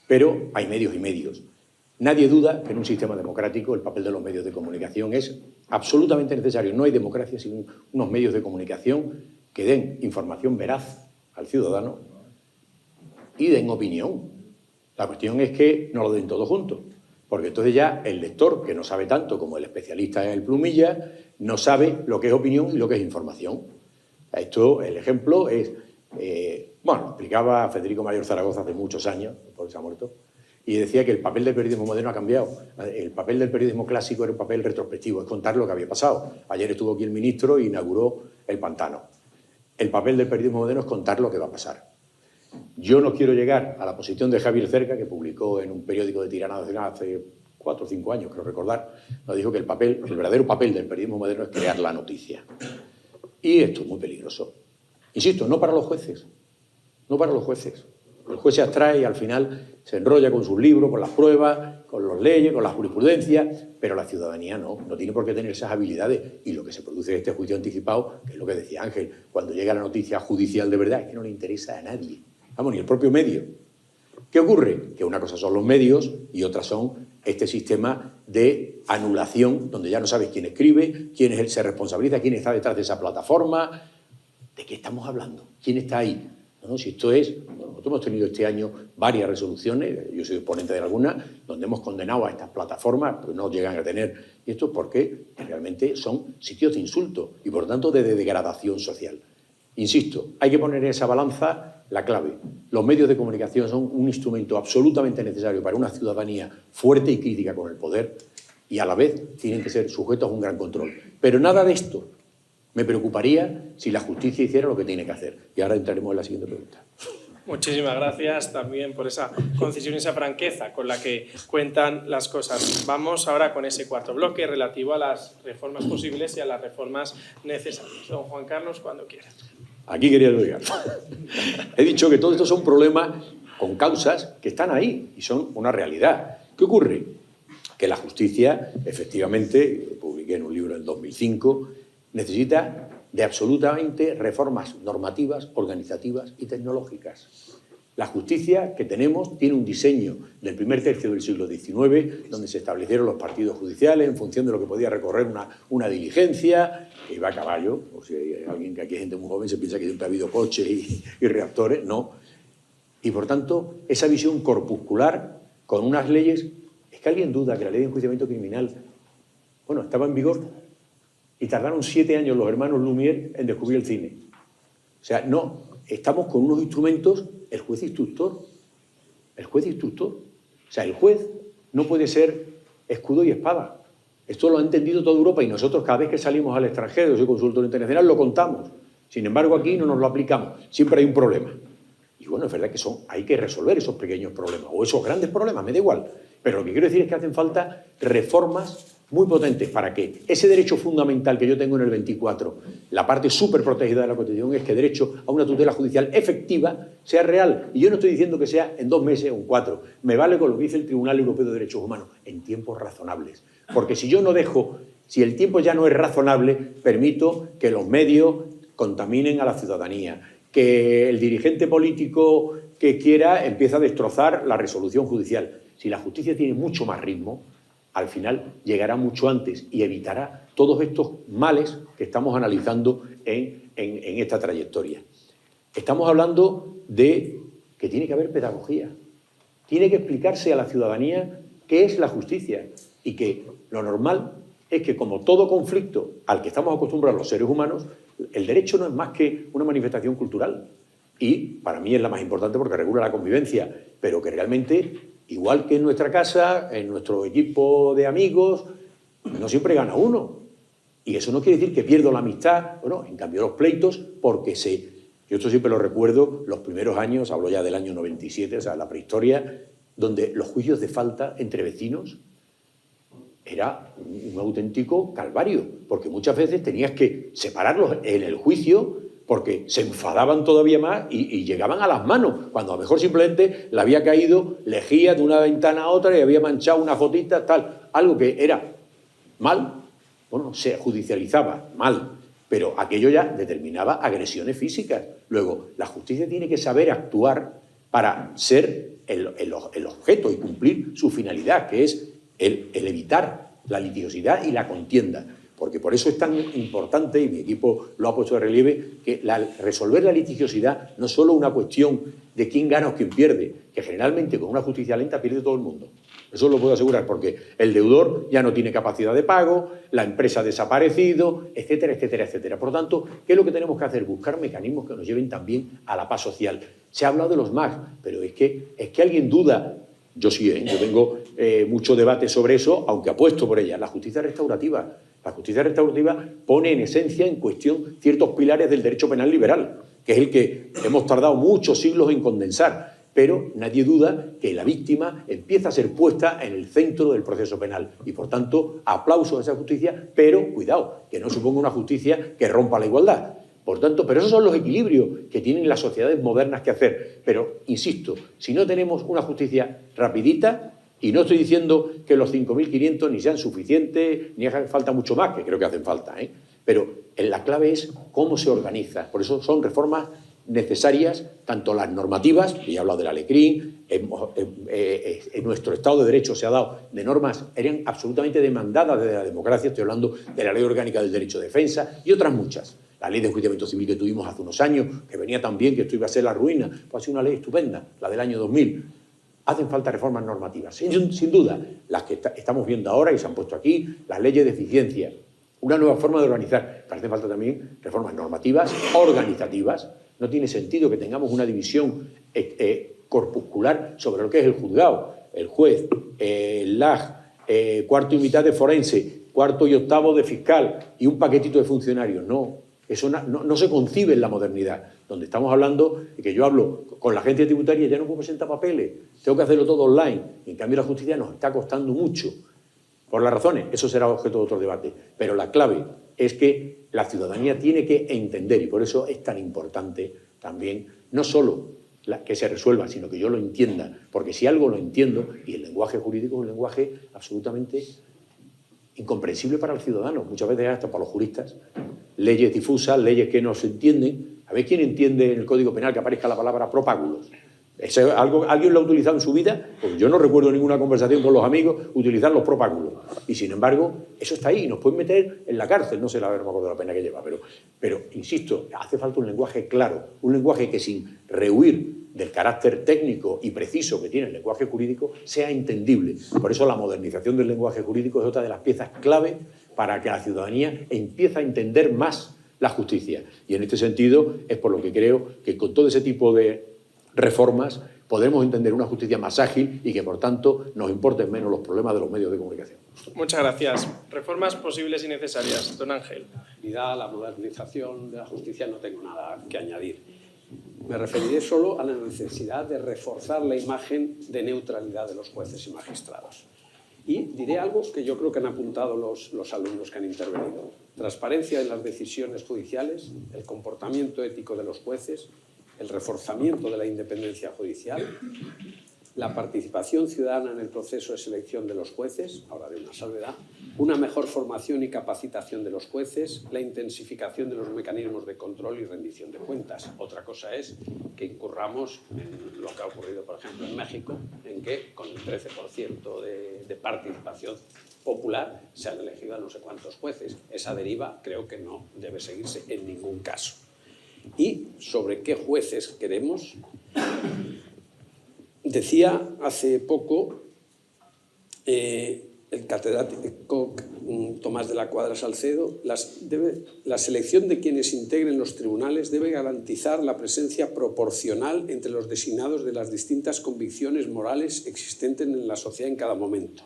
Pero hay medios y medios. Nadie duda que en un sistema democrático el papel de los medios de comunicación es absolutamente necesario. No hay democracia sin unos medios de comunicación que den información veraz al ciudadano y den opinión. La cuestión es que no lo den todo junto, porque entonces ya el lector, que no sabe tanto como el especialista en el plumilla, no sabe lo que es opinión y lo que es información. Esto, el ejemplo es, bueno, explicaba Federico Mayor Zaragoza hace muchos años, porque se ha muerto, y decía que el papel del periodismo moderno ha cambiado. El papel del periodismo clásico era un papel retrospectivo, es contar lo que había pasado. Ayer estuvo aquí el ministro e inauguró el pantano. El papel del periodismo moderno es contar lo que va a pasar. Yo no quiero llegar a la posición de Javier Cerca, que publicó en un periódico de Tirana Nacional hace 4 o 5 años, creo recordar, nos dijo que el verdadero papel del periodismo moderno es crear la noticia. Y esto es muy peligroso. Insisto, no para los jueces, no para los jueces. El juez se abstrae y al final se enrolla con sus libros, con las pruebas, con las leyes, con la jurisprudencia, pero la ciudadanía no tiene por qué tener esas habilidades. Y lo que se produce en este juicio anticipado, que es lo que decía Ángel, cuando llega la noticia judicial de verdad, es que no le interesa a nadie. Vamos, ni el propio medio. ¿Qué ocurre? Que una cosa son los medios y otra son este sistema de anulación, donde ya no sabes quién escribe, quién se responsabiliza, quién está detrás de esa plataforma. ¿De qué estamos hablando? ¿Quién está ahí? No, si esto es... Nosotros hemos tenido este año varias resoluciones, yo soy ponente de algunas, donde hemos condenado a estas plataformas, pues no llegan a tener... Y esto porque realmente son sitios de insulto y, por tanto, de degradación social. Insisto, hay que poner en esa balanza la clave. Los medios de comunicación son un instrumento absolutamente necesario para una ciudadanía fuerte y crítica con el poder y, a la vez, tienen que ser sujetos a un gran control. Pero nada de esto me preocuparía si la justicia hiciera lo que tiene que hacer. Y ahora entraremos en la siguiente pregunta. Muchísimas gracias también por esa concisión y esa franqueza con la que cuentan las cosas. Vamos ahora con ese cuarto bloque relativo a las reformas posibles y a las reformas necesarias. Don Juan Carlos, cuando quiera. Aquí quería llegar. He dicho que todo esto son problemas con causas que están ahí y son una realidad. ¿Qué ocurre? Que la justicia, efectivamente, publiqué en un libro en 2005, necesita de absolutamente reformas normativas, organizativas y tecnológicas. La justicia que tenemos tiene un diseño del primer tercio del siglo XIX, donde se establecieron los partidos judiciales en función de lo que podía recorrer una diligencia, que iba a caballo, o si hay alguien que aquí hay gente muy joven se piensa que siempre ha habido coches y reactores, no. Y por tanto, esa visión corpuscular con unas leyes, es que alguien duda que la ley de enjuiciamiento criminal, bueno, estaba en vigor y tardaron 7 años los hermanos Lumière en descubrir el cine. O sea, no, estamos con unos instrumentos, el juez instructor. El juez instructor. O sea, el juez no puede ser escudo y espada. Esto lo ha entendido toda Europa y nosotros cada vez que salimos al extranjero, soy consultor internacional, lo contamos. Sin embargo, aquí no nos lo aplicamos. Siempre hay un problema. Y bueno, es verdad que hay que resolver esos pequeños problemas o esos grandes problemas, me da igual. Pero lo que quiero decir es que hacen falta reformas muy potentes para que ese derecho fundamental que yo tengo en el 24, la parte súper protegida de la Constitución, es que derecho a una tutela judicial efectiva sea real. Y yo no estoy diciendo que sea en 2 meses o en 4. Me vale con lo que dice el Tribunal Europeo de Derechos Humanos, en tiempos razonables. Porque si yo no dejo, si el tiempo ya no es razonable, permito que los medios contaminen a la ciudadanía, que el dirigente político que quiera empiece a destrozar la resolución judicial. Si la justicia tiene mucho más ritmo, al final llegará mucho antes y evitará todos estos males que estamos analizando en esta trayectoria. Estamos hablando de que tiene que haber pedagogía. Tiene que explicarse a la ciudadanía qué es la justicia y que lo normal es que, como todo conflicto al que estamos acostumbrados los seres humanos, el derecho no es más que una manifestación cultural. Y para mí es la más importante porque regula la convivencia, pero que realmente, igual que en nuestra casa, en nuestro equipo de amigos, no siempre gana uno. Y eso no quiere decir que pierdo la amistad. Bueno, en cambio los pleitos, porque yo esto siempre lo recuerdo, los primeros años, hablo ya del año 97, o sea, la prehistoria, donde los juicios de falta entre vecinos era un auténtico calvario, porque muchas veces tenías que separarlos en el juicio porque se enfadaban todavía más y llegaban a las manos, cuando a lo mejor simplemente le había caído lejía de una ventana a otra y había manchado una fotita, tal, algo que era mal, bueno, se judicializaba mal, pero aquello ya determinaba agresiones físicas. Luego, la justicia tiene que saber actuar para ser el objeto y cumplir su finalidad, que es el evitar la litigiosidad y la contienda. porque por eso es tan importante, y mi equipo lo ha puesto de relieve, que resolver la litigiosidad no es solo una cuestión de quién gana o quién pierde, que generalmente con una justicia lenta pierde todo el mundo. Eso lo puedo asegurar, porque el deudor ya no tiene capacidad de pago, la empresa ha desaparecido, etcétera, etcétera, etcétera. Por lo tanto, ¿qué es lo que tenemos que hacer? Buscar mecanismos que nos lleven también a la paz social. Se ha hablado de los MAG, pero es que alguien duda. Yo sí, yo tengo mucho debate sobre eso, aunque apuesto por ella. La justicia restaurativa. La justicia restaurativa pone en esencia en cuestión ciertos pilares del derecho penal liberal, que es el que hemos tardado muchos siglos en condensar. Pero nadie duda que la víctima empieza a ser puesta en el centro del proceso penal. Y, por tanto, aplauso a esa justicia, pero cuidado, que no suponga una justicia que rompa la igualdad. Por tanto, pero esos son los equilibrios que tienen las sociedades modernas que hacer. Pero, insisto, si no tenemos una justicia rapidita, y no estoy diciendo que los 5.500 ni sean suficientes, ni hagan falta mucho más, que creo que hacen falta, pero la clave es cómo se organiza. Por eso son reformas necesarias, tanto las normativas, y he hablado del Alecrín, en nuestro Estado de Derecho se ha dado de normas, eran absolutamente demandadas desde la democracia, estoy hablando de la Ley Orgánica del Derecho de Defensa y otras muchas. La Ley de Enjuiciamiento Civil que tuvimos hace unos años, que venía tan bien que esto iba a ser la ruina, pues ha sido una ley estupenda, la del año 2000. Hacen falta reformas normativas, sin duda, las que estamos viendo ahora y se han puesto aquí, las leyes de eficiencia, una nueva forma de organizar, pero hacen falta también reformas normativas, organizativas. No tiene sentido que tengamos una división corpuscular sobre lo que es el juzgado, el juez, el LAG, cuarto y mitad de forense, cuarto y octavo de fiscal y un paquetito de funcionarios. No, eso no se concibe en la modernidad, donde estamos hablando de que yo hablo con la agencia tributaria y ya no puedo presentar papeles, tengo que hacerlo todo online. En cambio, la justicia nos está costando mucho. Por las razones, eso será objeto de otro debate. Pero la clave es que la ciudadanía tiene que entender, y por eso es tan importante también, no solo que se resuelva, sino que yo lo entienda. Porque si algo lo entiendo, y el lenguaje jurídico es un lenguaje absolutamente incomprensible para el ciudadano, muchas veces hasta para los juristas. Leyes difusas, leyes que no se entienden. A ver quién entiende en el Código Penal que aparezca la palabra propágulos. ¿Alguien lo ha utilizado en su vida? Pues yo no recuerdo ninguna conversación con los amigos utilizar los propágulos. Y sin embargo, eso está ahí y nos pueden meter en la cárcel. No sé, no me acuerdo la pena que lleva, pero insisto, hace falta un lenguaje claro, un lenguaje que sin rehuir del carácter técnico y preciso que tiene el lenguaje jurídico sea entendible. Por eso la modernización del lenguaje jurídico es otra de las piezas clave para que la ciudadanía empiece a entender más la justicia. Y en este sentido es por lo que creo que con todo ese tipo de reformas podremos entender una justicia más ágil y que, por tanto, nos importen menos los problemas de los medios de comunicación. Muchas gracias. Reformas posibles y necesarias. Don Ángel. A la modernización de la justicia no tengo nada que añadir. Me referiré solo a la necesidad de reforzar la imagen de neutralidad de los jueces y magistrados. Y diré algo que yo creo que han apuntado los alumnos que han intervenido. Transparencia en las decisiones judiciales, el comportamiento ético de los jueces, el reforzamiento de la independencia judicial, la participación ciudadana en el proceso de selección de los jueces, ahora de una salvedad, una mejor formación y capacitación de los jueces, la intensificación de los mecanismos de control y rendición de cuentas. Otra cosa es que incurramos en lo que ha ocurrido, por ejemplo, en México, en que con el 13% de participación popular se han elegido a no sé cuántos jueces. Esa deriva creo que no debe seguirse en ningún caso. Y sobre qué jueces queremos, decía hace poco el catedrático Tomás de la Cuadra Salcedo, la selección de quienes integren los tribunales debe garantizar la presencia proporcional entre los designados de las distintas convicciones morales existentes en la sociedad en cada momento.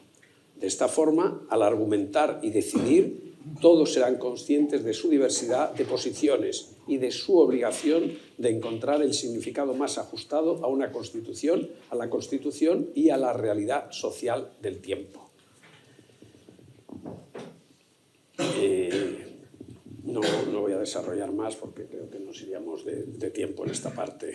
De esta forma, al argumentar y decidir, todos serán conscientes de su diversidad de posiciones y de su obligación de encontrar el significado más ajustado a una Constitución, a la Constitución y a la realidad social del tiempo. No voy a desarrollar más porque creo que nos iríamos de tiempo en esta parte.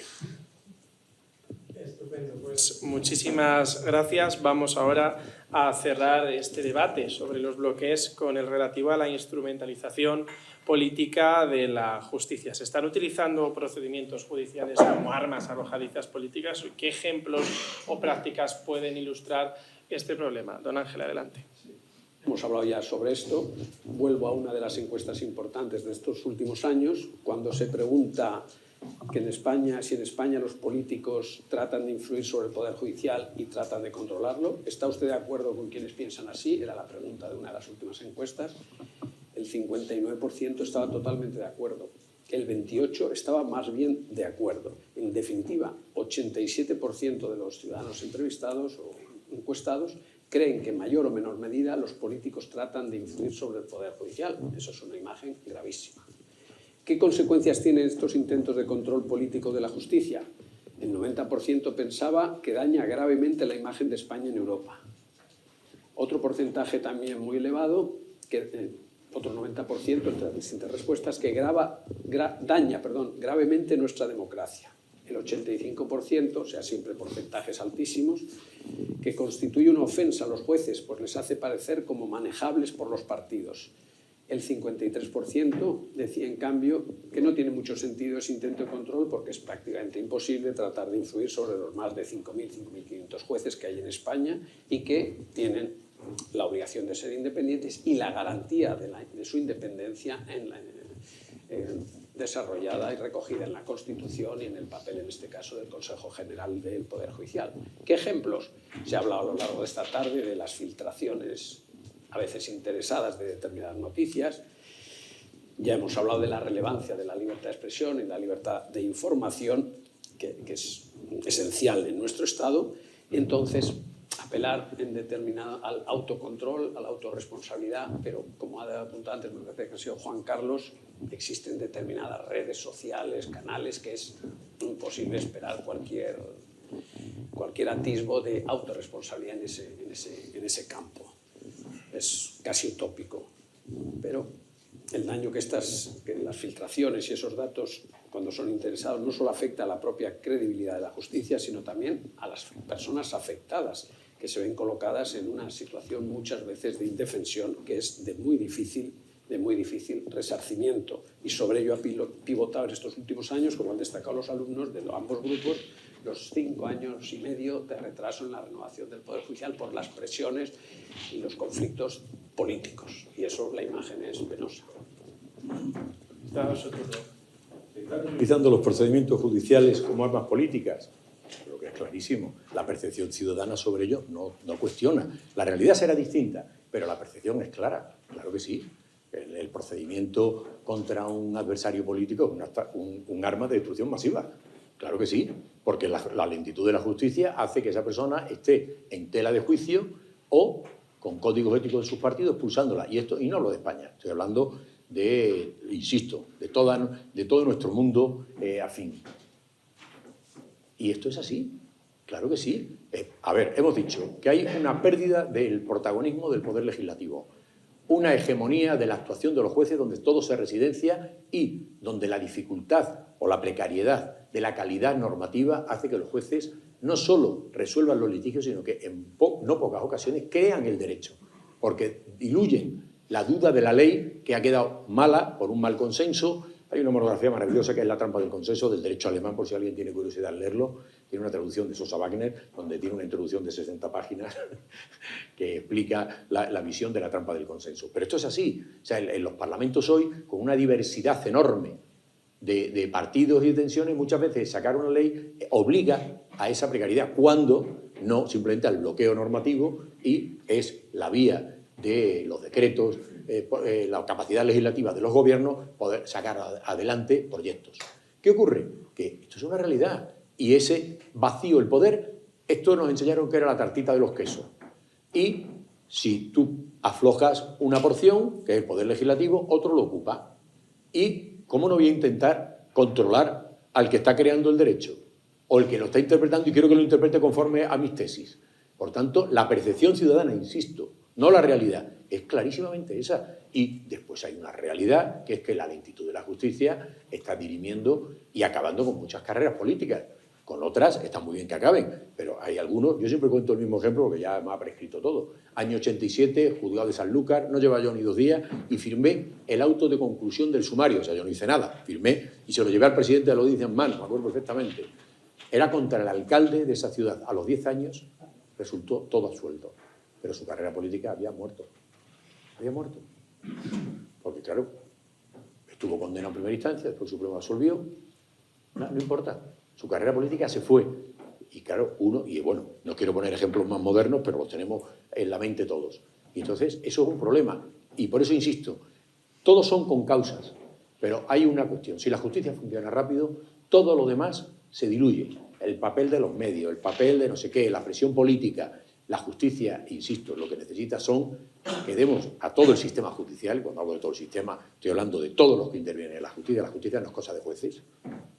Estupendo, pues muchísimas gracias. Vamos ahora a cerrar este debate sobre los bloques con el relativo a la instrumentalización política de la justicia. ¿Se están utilizando procedimientos judiciales como armas arrojadizas políticas? ¿Qué ejemplos o prácticas pueden ilustrar este problema? Don Ángel, adelante. hemos hablado ya sobre esto. Vuelvo a una de las encuestas importantes de estos últimos años, cuando se pregunta que si en España los políticos tratan de influir sobre el Poder Judicial y tratan de controlarlo. ¿Está usted de acuerdo con quienes piensan así? Era la pregunta de una de las últimas encuestas. El 59% estaba totalmente de acuerdo. El 28% estaba más bien de acuerdo. En definitiva, 87% de los ciudadanos entrevistados o encuestados creen que en mayor o menor medida los políticos tratan de influir sobre el Poder Judicial. Eso es una imagen gravísima. ¿Qué consecuencias tienen estos intentos de control político de la justicia? El 90% pensaba que daña gravemente la imagen de España en Europa. Otro porcentaje también muy elevado, otro 90% entre las distintas respuestas, que daña gravemente nuestra democracia. El 85%, o sea, siempre porcentajes altísimos, que constituye una ofensa a los jueces, pues les hace parecer como manejables por los partidos. El 53% decía, en cambio, que no tiene mucho sentido ese intento de control porque es prácticamente imposible tratar de influir sobre los más de 5.000, 5.500 jueces que hay en España y que tienen la obligación de ser independientes y la garantía de su independencia desarrollada y recogida en la Constitución y en el papel, en este caso, del Consejo General del Poder Judicial. ¿Qué ejemplos? Se ha hablado a lo largo de esta tarde de las filtraciones a veces interesadas de determinadas noticias. Ya hemos hablado de la relevancia de la libertad de expresión y la libertad de información, que es esencial en nuestro Estado. Entonces, apelar al autocontrol, a la autorresponsabilidad, pero como ha apuntado antes, me parece que ha sido Juan Carlos, existen determinadas redes sociales, canales, que es imposible esperar cualquier atisbo de autorresponsabilidad en ese campo. Es casi utópico, pero el daño que las filtraciones y esos datos, cuando son interesados, no solo afecta a la propia credibilidad de la justicia, sino también a las personas afectadas, que se ven colocadas en una situación muchas veces de indefensión, que es de muy difícil resarcimiento. Y sobre ello ha pivotado en estos últimos años, como han destacado los alumnos de ambos grupos, los 5 años y medio de retraso en la renovación del Poder Judicial por las presiones y los conflictos políticos. Y eso, la imagen es penosa. Están utilizando los procedimientos judiciales como armas políticas. Creo que es clarísimo. La percepción ciudadana sobre ello no cuestiona. La realidad será distinta, pero la percepción es clara. Claro que sí. El procedimiento contra un adversario político es un arma de destrucción masiva. Claro que sí, porque la lentitud de la justicia hace que esa persona esté en tela de juicio o con códigos éticos de sus partidos expulsándola. Y no hablo de España, estoy hablando de todo nuestro mundo afín. Y esto es así, claro que sí. A ver, hemos dicho que hay una pérdida del protagonismo del poder legislativo, una hegemonía de la actuación de los jueces donde todo se residencia y donde la dificultad o la precariedad de la calidad normativa hace que los jueces no solo resuelvan los litigios, sino que en no pocas ocasiones crean el derecho, porque diluyen la duda de la ley que ha quedado mala por un mal consenso. Hay una monografía maravillosa que es La trampa del consenso, del derecho alemán, por si alguien tiene curiosidad en leerlo. Tiene una traducción de Sosa Wagner, donde tiene una introducción de 60 páginas que explica la visión de la trampa del consenso. Pero esto es así. O sea, en los parlamentos hoy, con una diversidad enorme de partidos y de tensiones, muchas veces sacar una ley obliga a esa precariedad, cuando no simplemente al bloqueo normativo, y es la vía de los decretos, la capacidad legislativa de los gobiernos poder sacar adelante proyectos. ¿Qué ocurre? Que esto es una realidad, y ese vacío del poder, esto nos enseñaron que era la tartita de los quesos. Y si tú aflojas una porción, que es el poder legislativo, otro lo ocupa. ¿Y cómo no voy a intentar controlar al que está creando el derecho? O el que lo está interpretando y quiero que lo interprete conforme a mis tesis. Por tanto, la percepción ciudadana, insisto, no la realidad, es clarísimamente esa. Y después hay una realidad, que es que la lentitud de la justicia está dirimiendo y acabando con muchas carreras políticas. Con otras está muy bien que acaben, pero hay algunos, yo siempre cuento el mismo ejemplo porque ya me ha prescrito todo. Año 87, juzgado de Sanlúcar, no lleva yo ni 2 días y firmé el auto de conclusión del sumario. O sea, yo no hice nada, firmé y se lo llevé al presidente de la audiencia en mano, me acuerdo perfectamente. Era contra el alcalde de esa ciudad. A los 10 años resultó todo absuelto, pero su carrera política había muerto. Había muerto. Porque, claro, estuvo condenado en primera instancia, después el Supremo absolvió. No importa. Su carrera política se fue. Y claro, y bueno, no quiero poner ejemplos más modernos, pero los tenemos en la mente todos. Y entonces, eso es un problema. Y por eso insisto, todos son con causas. Pero hay una cuestión. Si la justicia funciona rápido, todo lo demás se diluye. El papel de los medios, el papel de no sé qué, la presión política. La justicia, insisto, lo que necesita son que demos a todo el sistema judicial, cuando hablo de todo el sistema, estoy hablando de todos los que intervienen en la justicia no es cosa de jueces.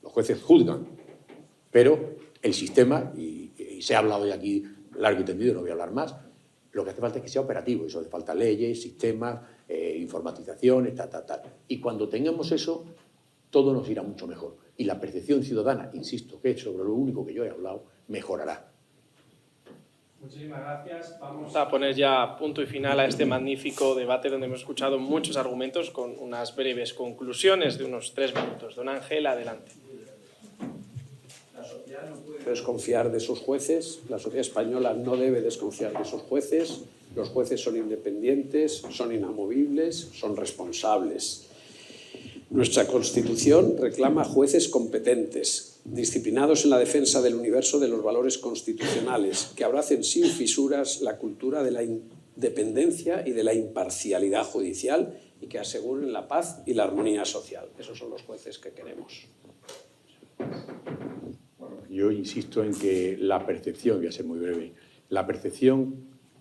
Los jueces juzgan, pero el sistema, y se ha hablado ya aquí largo y tendido, no voy a hablar más, lo que hace falta es que sea operativo, eso hace falta leyes, sistemas, informatización, tal. Y cuando tengamos eso, todo nos irá mucho mejor. Y la percepción ciudadana, insisto, que es sobre lo único que yo he hablado, mejorará. Muchísimas gracias. Vamos a poner ya punto y final a este magnífico debate donde hemos escuchado muchos argumentos con unas breves conclusiones de unos 3 minutos. Don Ángel, adelante. La sociedad no puede desconfiar de sus jueces, la sociedad española no debe desconfiar de sus jueces, los jueces son independientes, son inamovibles, son responsables. Nuestra Constitución reclama jueces competentes, disciplinados en la defensa del universo de los valores constitucionales, que abracen sin fisuras la cultura de la independencia y de la imparcialidad judicial y que aseguren la paz y la armonía social. Esos son los jueces que queremos. Bueno, yo insisto en que la percepción, voy a ser muy breve, la percepción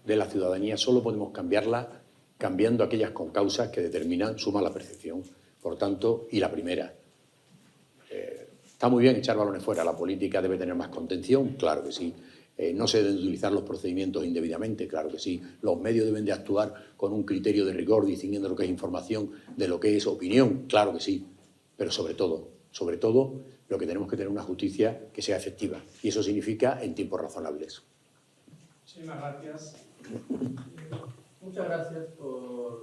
de la ciudadanía solo podemos cambiarla cambiando aquellas concausas que determinan su mala percepción. Por tanto, y la primera, está muy bien echar balones fuera, la política debe tener más contención, claro que sí. No se deben utilizar los procedimientos indebidamente, claro que sí. Los medios deben de actuar con un criterio de rigor, distinguiendo lo que es información de lo que es opinión, claro que sí. Pero sobre todo, lo que tenemos que tener una justicia que sea efectiva. Y eso significa en tiempos razonables. Muchísimas gracias. Muchas gracias,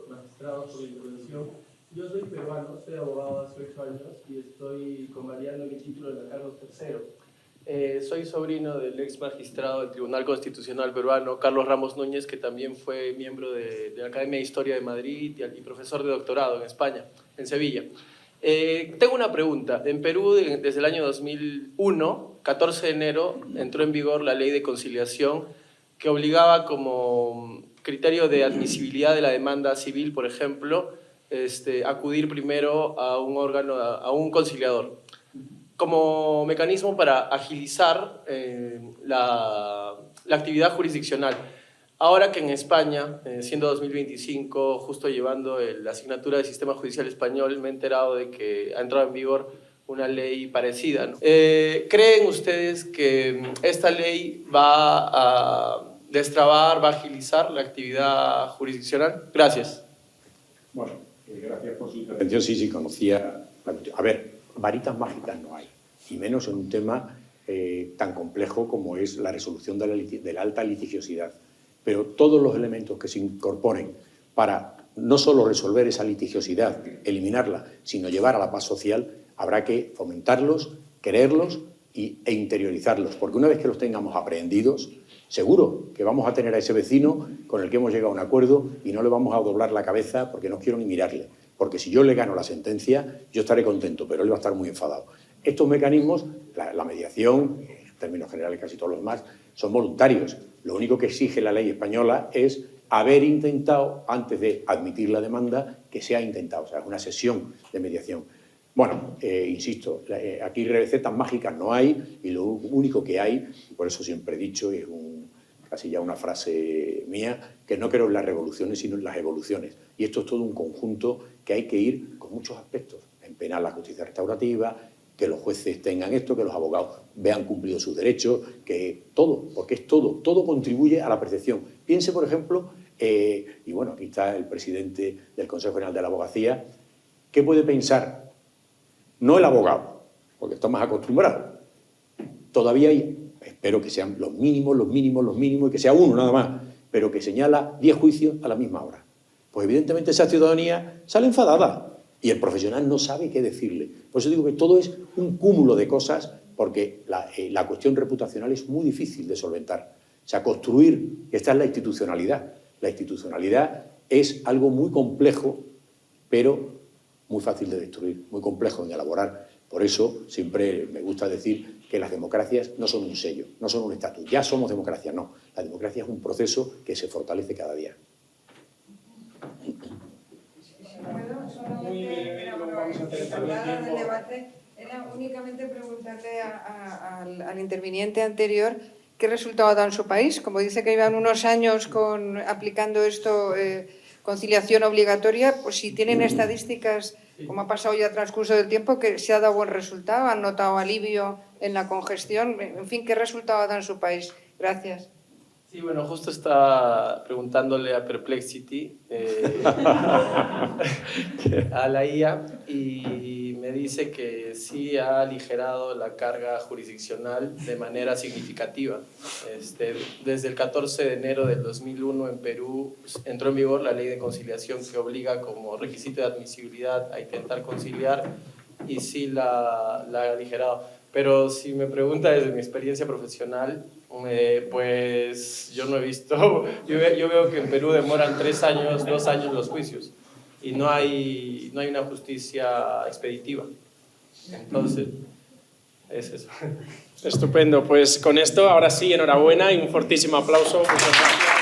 magistrado, por la introducción. Yo soy peruano, soy abogado hace 8 años y estoy convalidando mi título de la Carlos III. Soy sobrino del ex magistrado del Tribunal Constitucional peruano, Carlos Ramos Núñez, que también fue miembro de la Academia de Historia de Madrid y profesor de doctorado en España, en Sevilla. Tengo una pregunta. En Perú, desde el año 2001, 14 de enero, entró en vigor la Ley de Conciliación que obligaba como criterio de admisibilidad de la demanda civil, por ejemplo, acudir primero a un órgano, a un conciliador, como mecanismo para agilizar la actividad jurisdiccional. Ahora que en España, siendo 2025, justo llevando la asignatura del sistema judicial español, me he enterado de que ha entrado en vigor una ley parecida, ¿no? ¿Creen ustedes que esta ley va a destrabar, va a agilizar la actividad jurisdiccional? Gracias. Bueno, gracias por su intervención. Sí, conocía. A ver, varitas mágicas no hay, y menos en un tema tan complejo como es la resolución de la alta litigiosidad. Pero todos los elementos que se incorporen para no solo resolver esa litigiosidad, eliminarla, sino llevar a la paz social, habrá que fomentarlos, quererlos e interiorizarlos, porque una vez que los tengamos aprehendidos, seguro que vamos a tener a ese vecino con el que hemos llegado a un acuerdo y no le vamos a doblar la cabeza porque no quiero ni mirarle, porque si yo le gano la sentencia, yo estaré contento, pero él va a estar muy enfadado. Estos mecanismos, la mediación, en términos generales casi todos los demás, son voluntarios. Lo único que exige la ley española es haber intentado, antes de admitir la demanda, que se ha intentado, o sea, una sesión de mediación. Bueno, insisto, aquí recetas mágicas no hay, y lo único que hay, y por eso siempre he dicho, y es casi ya una frase mía, que no creo en las revoluciones, sino en las evoluciones. Y esto es todo un conjunto que hay que ir con muchos aspectos. En penal, la justicia restaurativa, que los jueces tengan esto, que los abogados vean cumplidos sus derechos, que todo, porque es todo, todo contribuye a la percepción. Piense, por ejemplo, y bueno, aquí está el presidente del Consejo General de la Abogacía, ¿qué puede pensar? No el abogado, porque está más acostumbrado. Todavía hay, espero que sean los mínimos, y que sea uno nada más, pero que señala 10 juicios a la misma hora. Pues evidentemente esa ciudadanía sale enfadada y el profesional no sabe qué decirle. Por eso digo que todo es un cúmulo de cosas, porque la cuestión reputacional es muy difícil de solventar. O sea, construir, esta es la institucionalidad. La institucionalidad es algo muy complejo, pero muy fácil de destruir, muy complejo en elaborar. Por eso siempre me gusta decir que las democracias no son un sello, no son un estatus. Ya somos democracia, no. La democracia es un proceso que se fortalece cada día. Era únicamente preguntarle al interviniente anterior qué resultado ha dado en su país. Como dice que llevan unos años aplicando esto, conciliación obligatoria, pues si tienen estadísticas, como ha pasado ya transcurso del tiempo, que se ha dado buen resultado, han notado alivio en la congestión, en fin, ¿qué resultado ha dado en su país? Gracias. Sí, bueno, justo estaba preguntándole a Perplexity, a la IA, y me dice que sí ha aligerado la carga jurisdiccional de manera significativa. Desde el 14 de enero del 2001 en Perú entró en vigor la ley de conciliación que obliga como requisito de admisibilidad a intentar conciliar, y sí la ha aligerado. Pero si me pregunta desde mi experiencia profesional, pues yo no he visto, yo veo que en Perú demoran 3 años, 2 años los juicios y no hay una justicia expeditiva. Entonces, es eso. Estupendo, pues con esto, ahora sí, enhorabuena y un fortísimo aplauso. Muchas gracias.